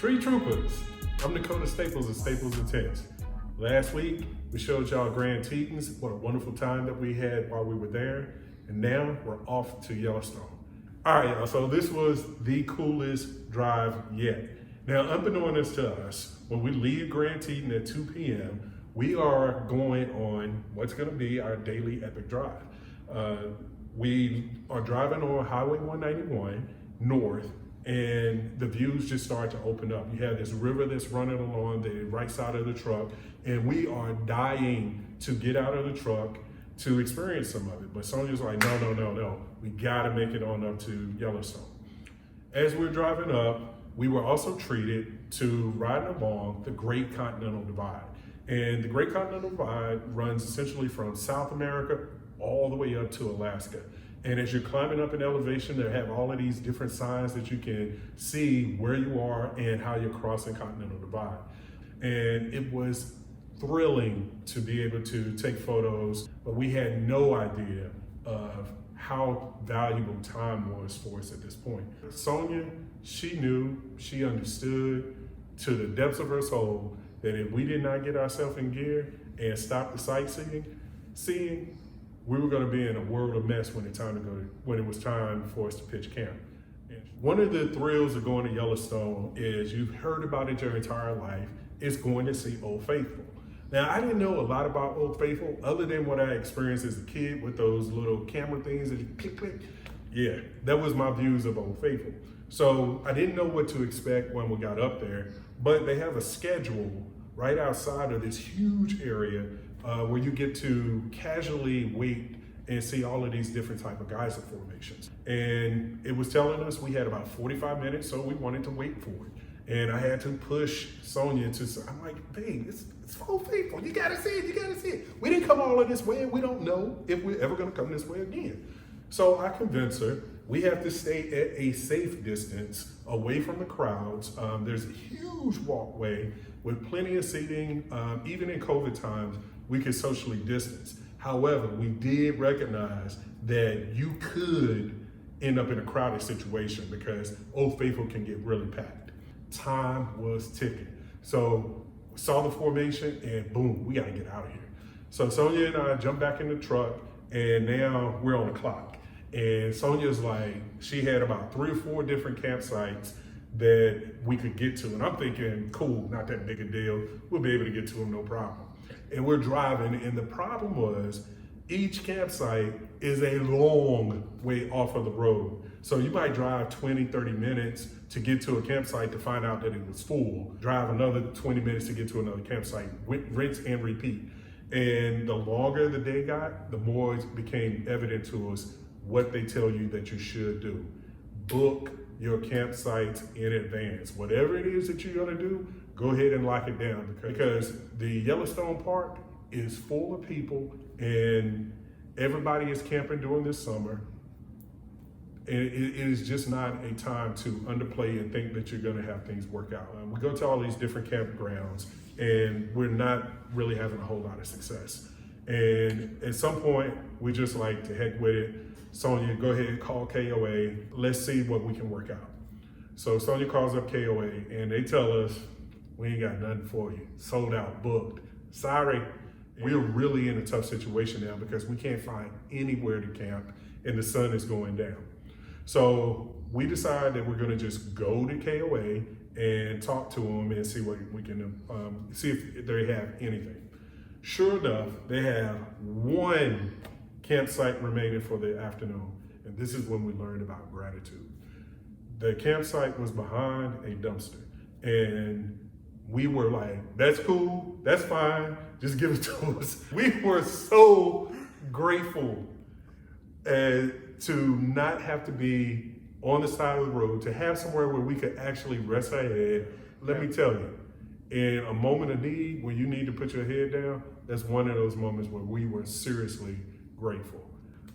Tree Troopers, I'm Necota Staples of Staples and Tents. Last week, we showed y'all Grand Tetons, what a wonderful time that we had while we were there. And now we're off to Yellowstone. All right, y'all, so this was the coolest drive yet. Now, unbeknownst to us, when we leave Grand Teton at 2 p.m., we are going on what's gonna be our daily epic drive. We are driving on Highway 191 north, and the views just start to open up. You have this river that's running along the right side of the truck, and we are dying to get out of the truck to experience some of it. But Sonya's like, no, we gotta make it on up to Yellowstone. As we're driving up, we were also treated to riding along the Great Continental Divide. And the Great Continental Divide runs essentially from South America all the way up to Alaska. And as you're climbing up in elevation, they have all of these different signs that you can see where you are and how you're crossing Continental Divide. And it was thrilling to be able to take photos, but we had no idea of how valuable time was for us at this point. Sonya, she knew, she understood to the depths of her soul that if we did not get ourselves in gear and stop the sightseeing, we were going to be in a world of mess when it was time for us to pitch camp. And one of the thrills of going to Yellowstone is you've heard about it your entire life, is going to see Old Faithful. Now, I didn't know a lot about Old Faithful other than what I experienced as a kid with those little camera things that you click, click. Yeah, that was my views of Old Faithful. So I didn't know what to expect when we got up there, but they have a schedule right outside of this huge area where you get to casually wait and see all of these different type of geyser formations. And it was telling us we had about 45 minutes, so we wanted to wait for it. And I had to push Sonya I'm like, babe, it's Old Faithful, you gotta see it. We didn't come all of this way, and we don't know if we're ever gonna come this way again. So I convinced her, we have to stay at a safe distance away from the crowds. There's a huge walkway with plenty of seating. Even in COVID times, we could socially distance. However, we did recognize that you could end up in a crowded situation because Old Faithful can get really packed. Time was ticking. So saw the formation and boom, we gotta get out of here. So Sonya and I jumped back in the truck and now we're on the clock. And Sonya's like, she had about 3 or 4 different campsites that we could get to. And I'm thinking, cool, not that big a deal. We'll be able to get to them, no problem. And we're driving, and the problem was each campsite is a long way off of the road. So you might drive 20, 30 minutes to get to a campsite to find out that it was full. Drive another 20 minutes to get to another campsite, rinse and repeat. And the longer the day got, the more it became evident to us what they tell you that you should do. Book your campsites in advance. Whatever it is that you're gonna do, go ahead and lock it down because the Yellowstone Park is full of people and everybody is camping during this summer. And it is just not a time to underplay and think that you're gonna have things work out. We go to all these different campgrounds and we're not really having a whole lot of success. And at some point, we just like to heck with it. Sonya, go ahead and call KOA. Let's see what we can work out. So Sonya calls up KOA and they tell us, we ain't got nothing for you. Sold out, booked. Sorry. We're really in a tough situation now because we can't find anywhere to camp and the sun is going down. So we decide that we're gonna just go to KOA and talk to them and see what we can, see if they have anything. Sure enough, they have 1 campsite remaining for the afternoon. And this is when we learned about gratitude. The campsite was behind a dumpster. And we were like, that's cool, that's fine, just give it to us. We were so grateful to not have to be on the side of the road, to have somewhere where we could actually rest our head. Let me tell you, in a moment of need, when you need to put your head down, that's one of those moments where we were seriously grateful.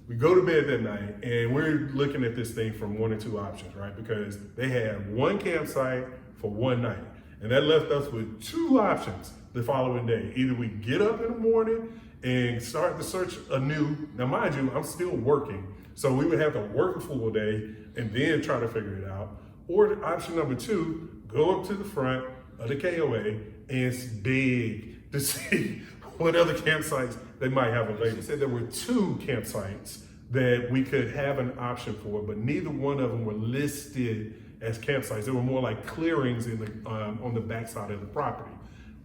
We go to bed that night and we're looking at this thing from 1 or 2 options, right? Because they had 1 campsite for 1 night. And that left us with 2 options the following day. Either we get up in the morning and start the search anew. Now, mind you, I'm still working. So we would have to work a full day and then try to figure it out. Or option number 2, go up to the front of the KOA and dig to see what other campsites they might have available. She said there were 2 campsites that we could have an option for, but neither one of them were listed as campsites. They were more like clearings in the on the backside of the property.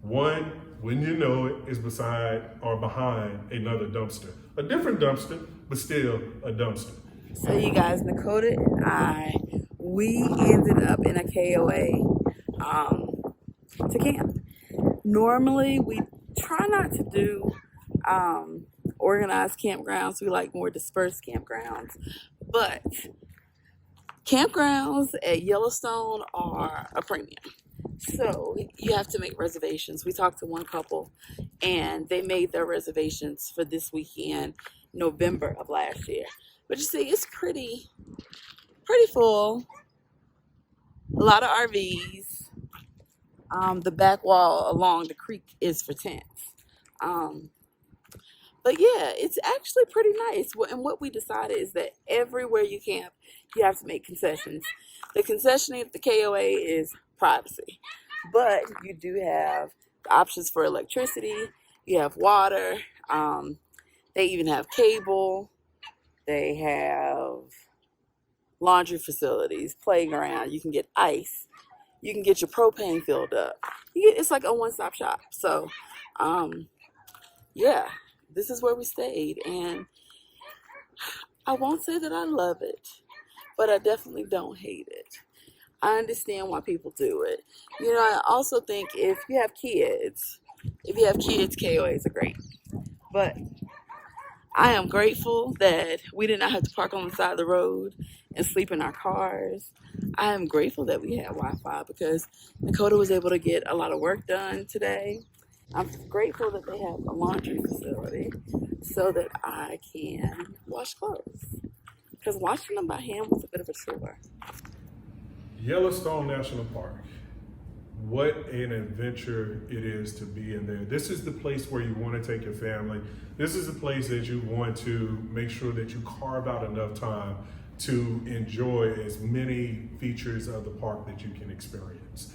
One, when you know it, is beside or behind another dumpster. A different dumpster, but still a dumpster. So you guys, Necota and we ended up in a KOA to camp. Normally, we try not to do organized campgrounds. We like more dispersed campgrounds. But campgrounds at Yellowstone are a premium. So you have to make reservations. We talked to one couple and they made their reservations for this weekend, November of last year. But you see, it's pretty full. A lot of RVs. The back wall along the creek is for tents. But yeah, it's actually pretty nice. And what we decided is that everywhere you camp, you have to make concessions. The concession at the KOA is privacy, but you do have options for electricity. You have water. They even have cable. They have laundry facilities, playground. You can get ice. You can get your propane filled up. It's like a one-stop shop. So, yeah, this is where we stayed. And I won't say that I love it, but I definitely don't hate it. I understand why people do it. You know, I also think if you have kids, KOAs are great. But I am grateful that we did not have to park on the side of the road and sleep in our cars. I am grateful that we had Wi-Fi because Necota was able to get a lot of work done today. I'm grateful that they have a laundry facility so that I can wash clothes. Because washing them by hand was a bit of a chore. Yellowstone National Park. What an adventure it is to be in there. This is the place where you want to take your family. This is the place that you want to make sure that you carve out enough time to enjoy as many features of the park that you can experience.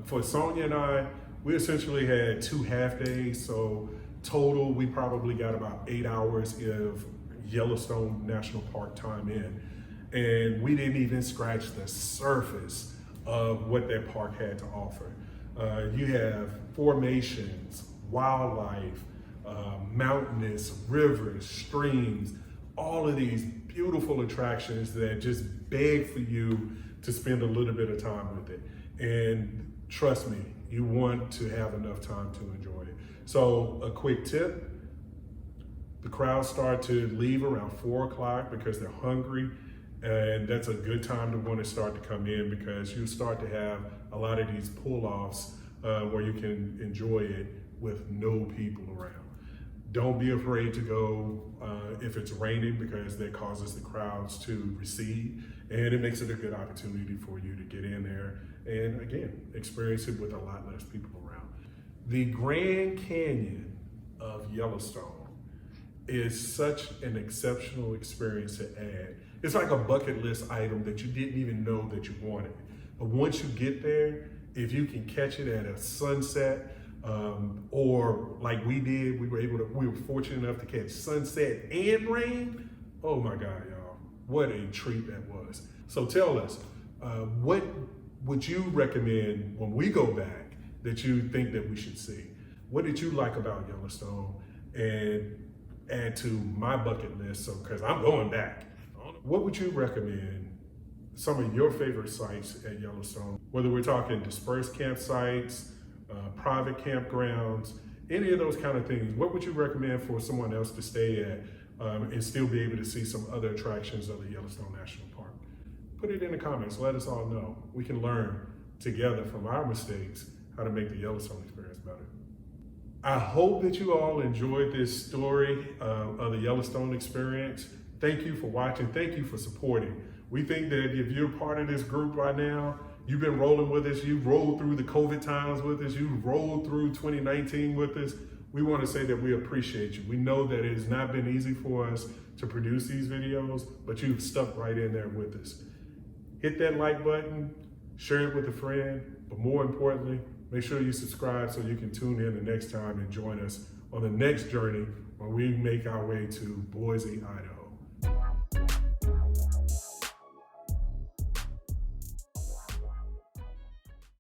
For Sonya and I, we essentially had 2 half days, so total we probably got about 8 hours of Yellowstone National Park time in. And we didn't even scratch the surface of what that park had to offer. You have formations, wildlife, mountainous, rivers, streams, all of these beautiful attractions that just beg for you to spend a little bit of time with it. And trust me, you want to have enough time to enjoy it. So a quick tip, the crowds start to leave around 4 o'clock because they're hungry. And that's a good time to want to start to come in because you start to have a lot of these pull-offs where you can enjoy it with no people around. Don't be afraid to go if it's raining because that causes the crowds to recede and it makes it a good opportunity for you to get in there and again, experience it with a lot less people around. The Grand Canyon of Yellowstone is such an exceptional experience to add. It's like a bucket list item that you didn't even know that you wanted. But once you get there, if you can catch it at a sunset, or like we did, we were fortunate enough to catch sunset and rain. Oh my God, y'all, what a treat that was. So tell us, what would you recommend when we go back that you think that we should see? What did you like about Yellowstone? And add to my bucket list, so because I'm going back. What would you recommend some of your favorite sites at Yellowstone? Whether we're talking dispersed campsites, private campgrounds, any of those kind of things, what would you recommend for someone else to stay at and still be able to see some other attractions of the Yellowstone National Park? Put it in the comments, let us all know. We can learn together from our mistakes how to make the Yellowstone experience better. I hope that you all enjoyed this story of the Yellowstone experience. Thank you for watching. Thank you for supporting. We think that if you're part of this group right now, you've been rolling with us, you rolled through the COVID times with us, you rolled through 2019 with us, we want to say that we appreciate you. We know that it has not been easy for us to produce these videos, but you've stuck right in there with us. Hit that like button, share it with a friend, but more importantly, make sure you subscribe so you can tune in the next time and join us on the next journey when we make our way to Boise, Idaho.